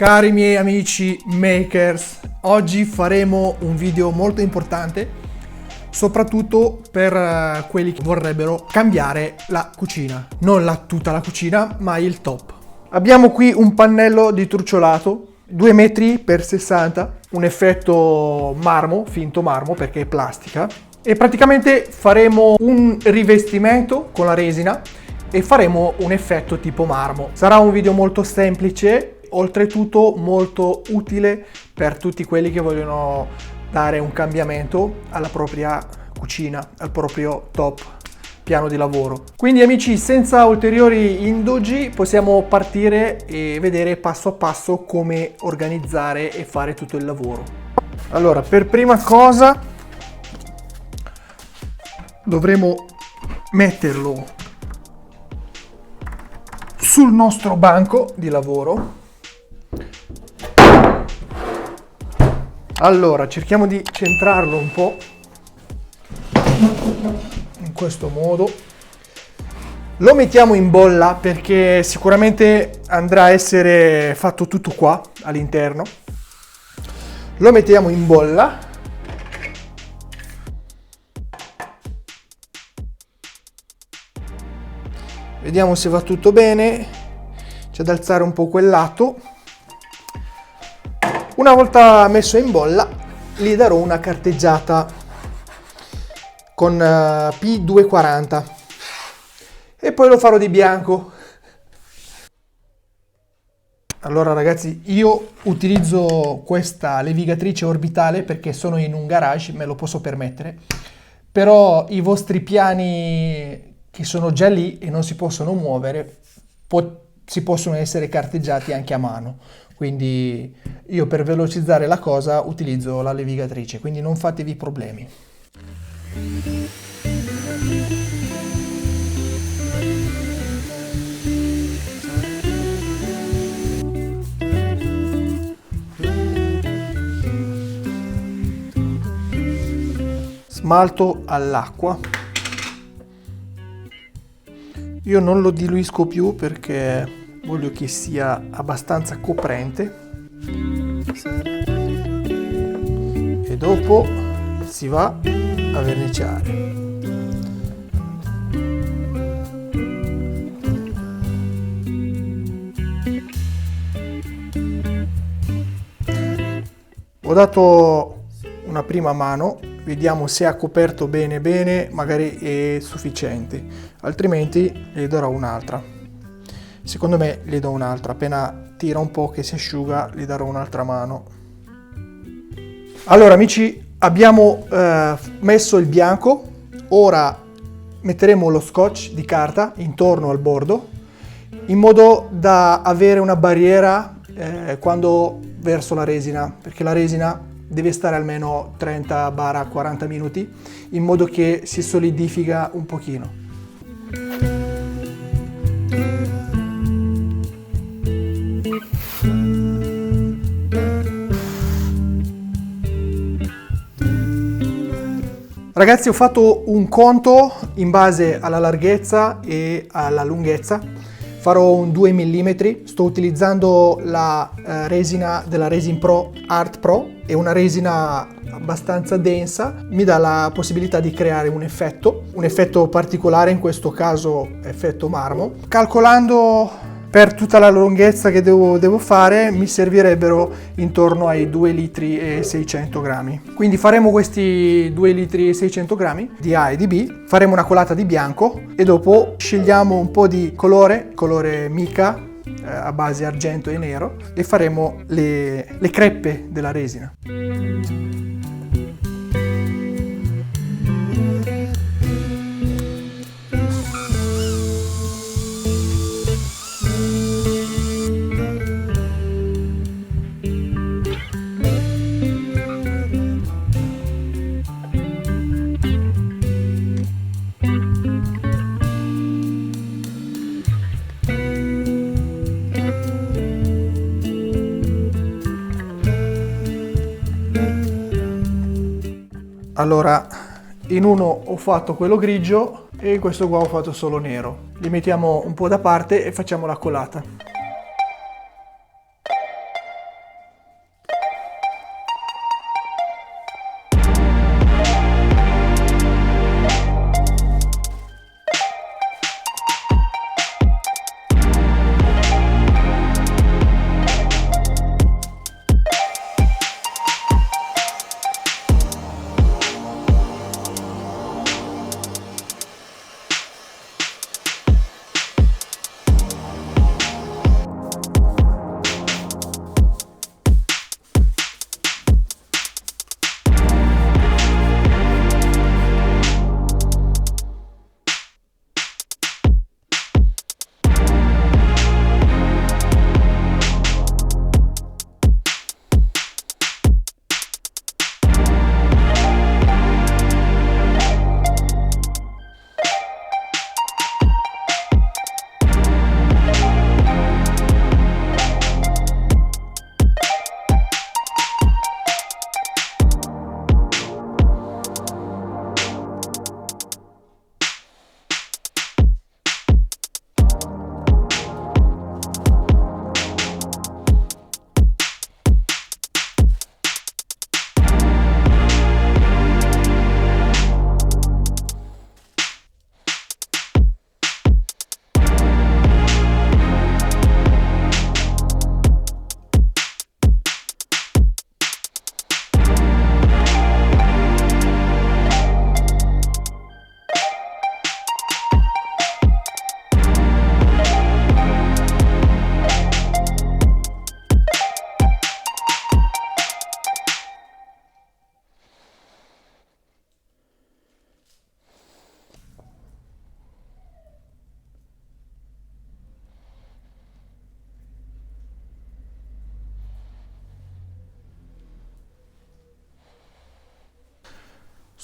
Cari miei amici makers, oggi faremo un video molto importante, soprattutto per quelli che vorrebbero cambiare la cucina. Non tutta la cucina, ma il top. Abbiamo qui un pannello di truciolato, 2 metri per 60, un effetto marmo, finto marmo perché è plastica. E praticamente faremo un rivestimento con la resina e faremo un effetto tipo marmo. Sarà un video molto semplice, oltretutto molto utile per tutti quelli che vogliono dare un cambiamento alla propria cucina, al proprio top piano di lavoro. Quindi amici, senza ulteriori indugi possiamo partire e vedere passo a passo come organizzare e fare tutto il lavoro. Allora, per prima cosa dovremo metterlo sul nostro banco di lavoro. Allora, cerchiamo di centrarlo un po' in questo modo. Lo mettiamo in bolla perché sicuramente andrà a essere fatto tutto qua all'interno. Lo mettiamo in bolla. Vediamo se va tutto bene. C'è da alzare un po' quel lato. Una volta messo in bolla, gli darò una carteggiata con P240 e poi lo farò di bianco. Allora ragazzi, io utilizzo questa levigatrice orbitale perché sono in un garage, me lo posso permettere, però i vostri piani che sono già lì e non si possono muovere, si possono essere carteggiati anche a mano. Quindi io per velocizzare la cosa utilizzo la levigatrice, quindi non fatevi problemi. Smalto all'acqua. Io non lo diluisco più perché voglio che sia abbastanza coprente e dopo si va a verniciare. Ho dato una prima mano, vediamo se ha coperto bene bene, magari è sufficiente, altrimenti gli darò un'altra. Secondo me gli do un'altra, appena tira un po' che si asciuga gli darò un'altra mano. Allora amici, abbiamo messo il bianco, ora metteremo lo scotch di carta intorno al bordo in modo da avere una barriera quando verso la resina, perché la resina deve stare almeno 30-40 minuti in modo che si solidifica un pochino. Ragazzi, ho fatto un conto in base alla larghezza e alla lunghezza. Farò un 2 mm, sto utilizzando la resina della Resin Pro Art Pro, è una resina abbastanza densa, mi dà la possibilità di creare un effetto particolare, in questo caso effetto marmo. Calcolando per tutta la lunghezza che devo fare mi servirebbero intorno ai 2 litri e 600 grammi. Quindi faremo questi 2 litri e 600 grammi di A e di B, faremo una colata di bianco e dopo scegliamo un po' di colore mica a base argento e nero e faremo le creppe della resina. Allora, in uno ho fatto quello grigio e in questo qua ho fatto solo nero. Li mettiamo un po' da parte e facciamo la colata.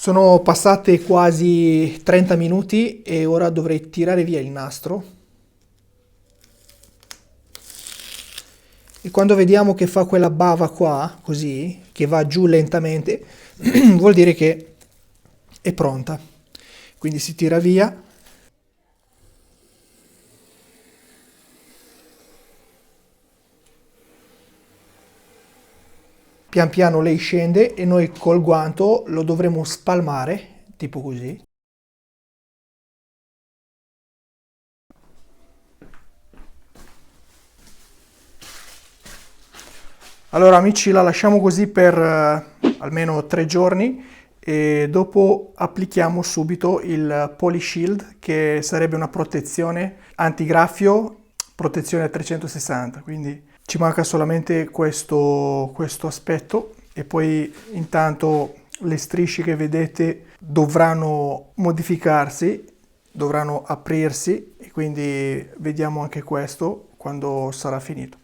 Sono passate quasi 30 minuti e ora dovrei tirare via il nastro. E quando vediamo che fa quella bava qua, così, che va giù lentamente, vuol dire che è pronta. Quindi si tira via. Pian piano lei scende e noi col guanto lo dovremo spalmare, tipo così. Allora amici, la lasciamo così per almeno 3 giorni e dopo applichiamo subito il Polyshield, che sarebbe una protezione antigraffio, protezione a 360, quindi ci manca solamente questo aspetto e poi intanto le strisce che vedete dovranno modificarsi, dovranno aprirsi e quindi vediamo anche questo quando sarà finito.